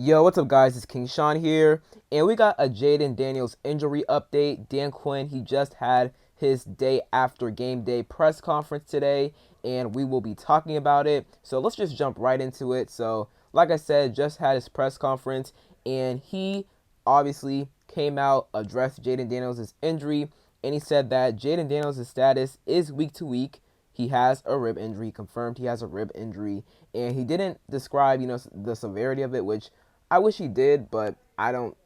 Yo, what's up, guys? It's King Sean here, and we got a Jayden Daniels injury update. Dan Quinn, he just had his day after game day press conference today, and we will be talking about it. So let's just jump right into it. So, like I said, just had his press conference, and he obviously came out, addressed Jayden Daniels' injury, and he said that Jayden Daniels' status is week to week. He has a rib injury, confirmed he has a rib injury, and he didn't describe, the severity of it, which I wish he did, but I don't,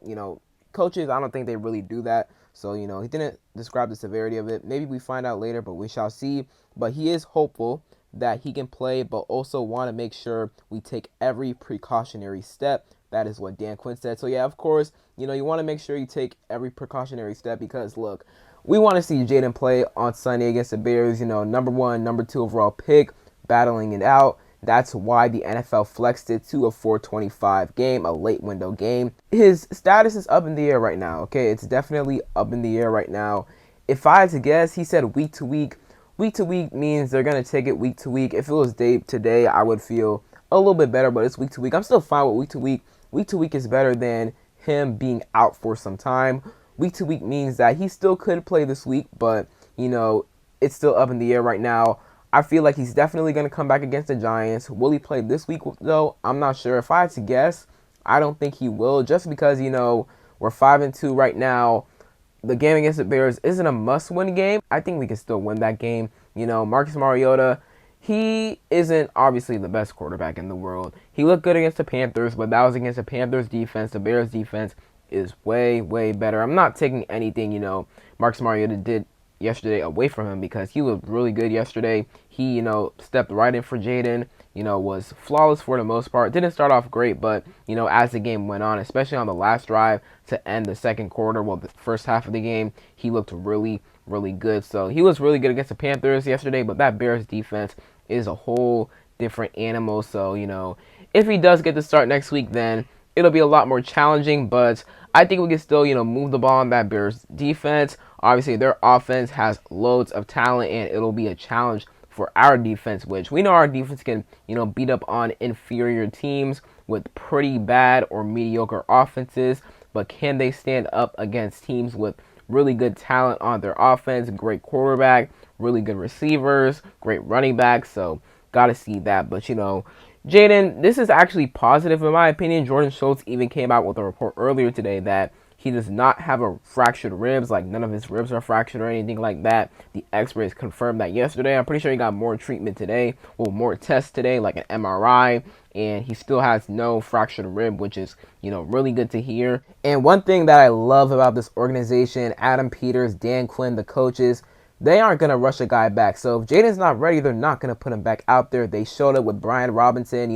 coaches, I don't think they really do that. So, he didn't describe the severity of it. Maybe we find out later, but we shall see. But he is hopeful that he can play, but also want to make sure we take every precautionary step. That is what Dan Quinn said. So, yeah, of course, you want to make sure you take every precautionary step because, look, we want to see Jayden play on Sunday against the Bears, number one, number two overall pick, battling it out. That's why the NFL flexed it to a 425 game, a late window game. His status is up in the air right now, okay? It's definitely up in the air right now. If I had to guess, he said week to week. Week to week means they're going to take it week to week. If it was day to day, I would feel a little bit better, but it's week to week. I'm still fine with week to week. Week to week is better than him being out for some time. Week to week means that he still could play this week, but, it's still up in the air right now. I feel like he's definitely going to come back against the Giants. Will he play this week, though? I'm not sure. If I had to guess, I don't think he will, just because, we're 5-2 right now. The game against the Bears isn't a must-win game. I think we can still win that game. Marcus Mariota, he isn't obviously the best quarterback in the world. He looked good against the Panthers, but that was against the Panthers defense. The Bears defense is way, way better. I'm not taking anything, Marcus Mariota did yesterday away from him because he was really good yesterday. He, stepped right in for Jayden, was flawless for the most part. Didn't start off great, but, as the game went on, especially on the last drive to end the second quarter, the first half of the game, he looked really, really good. So he was really good against the Panthers yesterday, but that Bears defense is a whole different animal. So, if he does get to start next week, then it'll be a lot more challenging, but I think we can still, move the ball on that Bears defense. Obviously, their offense has loads of talent, and it'll be a challenge for our defense, which we know our defense can, beat up on inferior teams with pretty bad or mediocre offenses, but can they stand up against teams with really good talent on their offense, great quarterback, really good receivers, great running backs? So, got to see that. But, Jayden, this is actually positive in my opinion. Jordan Schultz even came out with a report earlier today that he does not have a fractured ribs, like none of his ribs are fractured or anything like that. The x-rays confirmed that yesterday. I'm pretty sure he got more treatment today, more tests today, like an MRI, and he still has no fractured rib, which is, really good to hear. And one thing that I love about this organization, Adam Peters, Dan Quinn, the coaches, they aren't going to rush a guy back. So if Jayden's not ready, they're not going to put him back out there. They showed it with Brian Robinson.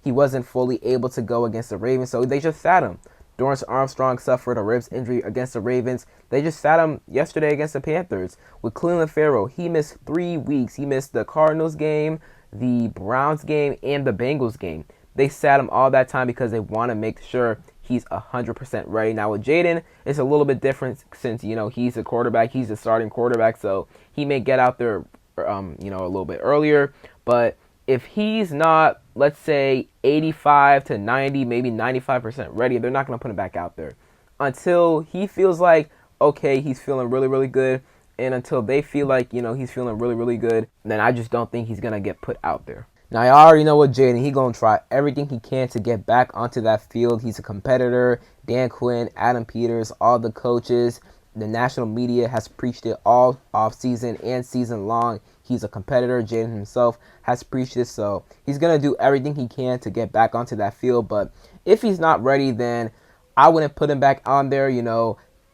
He wasn't fully able to go against the Ravens, so they just sat him. Dorrance Armstrong suffered a ribs injury against the Ravens. They just sat him yesterday against the Panthers. With Cleveland Farrell, he missed 3 weeks. He missed the Cardinals game, the Browns game, and the Bengals game. They sat him all that time because they want to make sure he's 100% ready. Now with Jayden, it's a little bit different since, he's the quarterback. He's the starting quarterback, so he may get out there, a little bit earlier. But if he's not, let's say, 85 to 90, maybe 95% ready, they're not going to put him back out there until he feels like, okay, he's feeling really, really good. And until they feel like, he's feeling really, really good, then I just don't think he's going to get put out there. Now, I already know what Jayden, he's going to try everything he can to get back onto that field. He's a competitor. Dan Quinn, Adam Peters, all the coaches, the national media has preached it all off-season and season long. He's a competitor. Jayden himself has preached it, so he's going to do everything he can to get back onto that field. But if he's not ready, then I wouldn't put him back on there.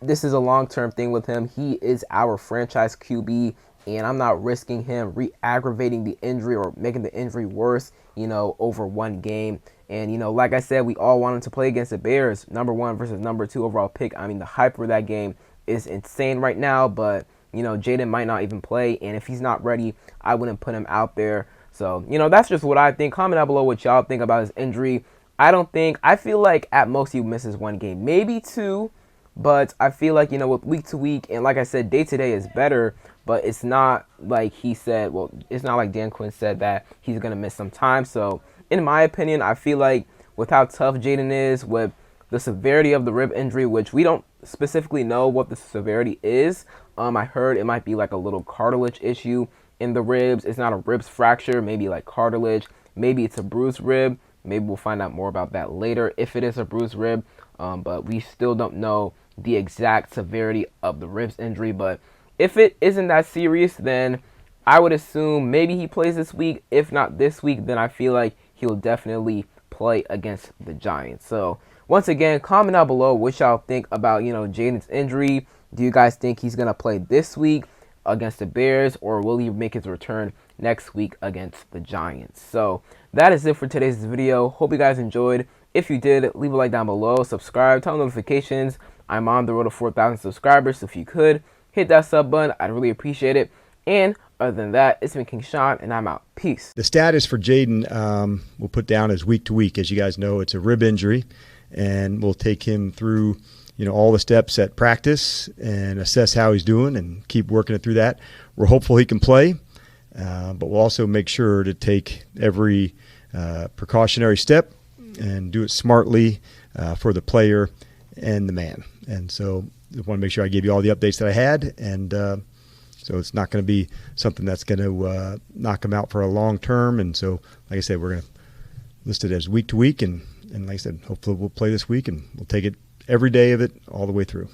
This is a long-term thing with him. He is our franchise QB, and I'm not risking him re-aggravating the injury or making the injury worse, over one game. And, like I said, we all want him to play against the Bears, number one versus number two overall pick. I mean, the hype for that game is insane right now, but, Jayden might not even play, and if he's not ready, I wouldn't put him out there. So, that's just what I think. Comment down below what y'all think about his injury. I feel like at most he misses one game, maybe two, but I feel like, with week to week, and like I said, day to day is better, but it's not like he said, it's not like Dan Quinn said that he's going to miss some time. So, in my opinion, I feel like with how tough Jayden is, with the severity of the rib injury, which we don't specifically know what the severity is. I heard it might be like a little cartilage issue in the ribs. It's not a ribs fracture, maybe like cartilage. Maybe it's a bruised rib. Maybe we'll find out more about that later if it is a bruised rib. But we still don't know the exact severity of the ribs injury. But if it isn't that serious, then I would assume maybe he plays this week. If not this week, then I feel like he'll definitely play against the Giants. So once again, comment down below what y'all think about, Jayden's injury. Do you guys think he's going to play this week against the Bears, or will he make his return next week against the Giants? So that is it for today's video. Hope you guys enjoyed. If you did, leave a like down below, subscribe, turn on notifications. I'm on the road to 4,000 subscribers, so if you could, hit that sub button. I'd really appreciate it. And other than that, it's been King Sean, and I'm out. Peace. The status for Jayden we'll put down as week to week. As you guys know, it's a rib injury, and we'll take him through all the steps at practice and assess how he's doing and keep working it through that. We're hopeful he can play, but we'll also make sure to take every precautionary step and do it smartly for the player and the man. And so I want to make sure I gave you all the updates that I had, and so it's not going to be something that's going to knock him out for a long term. And so, like I said, we're going to list it as week to week, and like I said, hopefully we'll play this week, and we'll take it every day of it all the way through.